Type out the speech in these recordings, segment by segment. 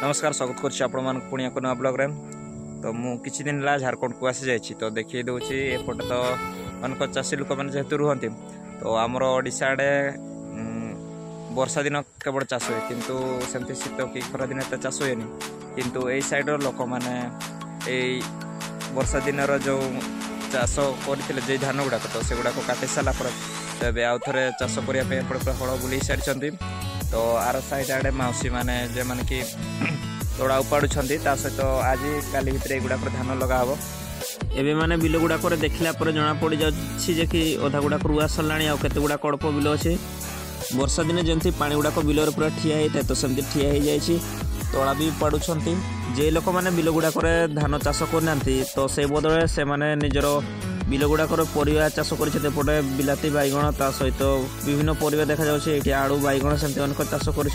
नमस्कार स्वागत कर पुणी ब्लॉग रे। तो मु किछि दिन ला झारखंड को आसी जाइछि तो देखि दउछि एपट तो अनेक चाषी लोक मैंने जेहेतु रुहंती तो आमर ओडिशा आड़े वर्षा दिन केवल चाष हुए किंतु सेमती शीत कि खरा दिन एत चाष हुए किंतु एई साइड लोक मैंने वर्षा दिन जो चाष करते धान गुड़ाक तो से गुड़ाक काटि सारा पर आउ थे चाष करने हल बुले सारी तो आर साइड आड़े मौसी मैंने जे मैंने कि तोड़ा उपाड़ुं सहित आज काली भितर एगुड़ा धान लगा हम एवं मैंने बिल गुड़ाक देखला जना पड़ जाए कि अधा गुड़ाक रुआ सरला आते गुड़ाक अल्प बिल अच्छे वर्षा दिन जमी पानी गुड़ाक बिल पूरा ठिया होता है तो सेमती ठिया हो जाए तोड़ा भी उपाड़ुं जे लोक मैंने बिल गुड़ाक धान चाष करना तो से बदले से मैंने निजर बिल गुड़ाक परिवा चाष करपटे बिलाती बैगण ता सहित विभिन्न परिवा देखा जाए आलू बैगण सेमती अनेक चाष कर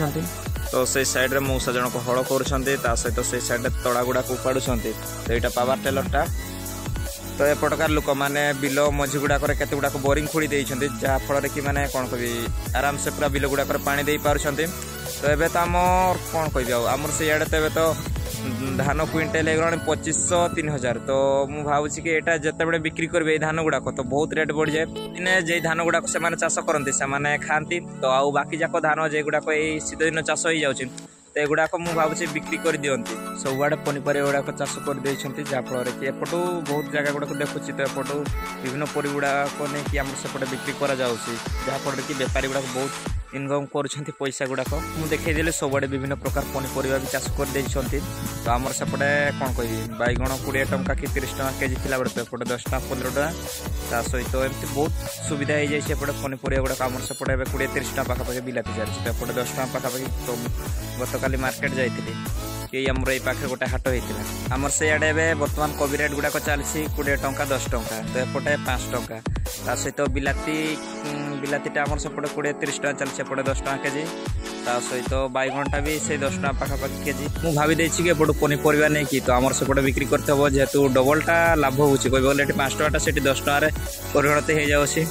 तो से साइड रे मौसा जनक हल कर सहित से साइड तड़ा गुड़ाक उपाड़ुं तो यहाँ पावर टेलरटा तो एपटकार लोक मैंने बिल मझी गुड़ाक केते गुड़ाक बोरिंग खोली देइछन्ति जहाँफल कि मैंने कौन कह आराम से पूरा बिल गुड़ाक पानी दे पारुछन्ति तो एबे तो आमर कौन कह आमर से आड़े तो तो धान क्विंटाल गलानी 2500-3000 तो मु भावुची कि एटा जते बड़े बिक्री करबे धान गुड़ाक तो बहुत रेट बढ़ जाए दिने जे धान गुड़ाक से माने चाष करते से खाती तो आउ बाकी जाक धान जे गुड़ाक शीत दिन चाष हो जाउछि तो एगुड़ाक मु भावुची बिक्री कर दियंती सबुआड़े पनीपरिया गुड़ाक चाष कर देइछन्ति जहाँफल कि एपटू बहुत जगह गुड़ाक देखुची तो एपटू विभिन्न परि गुड़ाक नहीं कि आम सेपटे बिक्री करा जाउछि जहाँफल कि बेपारी गुड़ाक बहुत इनकम कर पैसा गुड़ाक मुझे देखी सबुआड़े विभिन्न प्रकार पनीपरिया भी चाष कर देइछन्ति तो आमर सेपटे कौन कह बैगण 20 टंका कि 30 टंका केजी थी बेले तो एपटे 10 टंका 15 टंका ता सहित एमती बहुत सुविधा हो जाए एपटे पनीपरिया गुड़ाक आमर सेपटे 20-30 टंका पाखापाखि बिलाती चलती तो एपटे 10 टंका पाखापाखि तो गत काली मार्केट जाइए कि आमर ये पाखे गोटे हाट होता आमर से आड़े बर्तमान कोबी रेट गुड़ाक चलती 20 टंका 10 टंका तो एपटे 5 टंका ता सहित बिलातीटा आमर सेपटे 20-30 टंका चलती एपटे 10 टंका केजी ता सहित बैगणटा भी से 10 टंका पाखापाखि केजी मुझे भावी कि एपटू पनीपरिया नहीं कि तो आमर सेपटे बिक्री करते हम जेहेतु डबलटा लाभ होची कह 5 टंका से 10 टंकार परिणत हो जाए।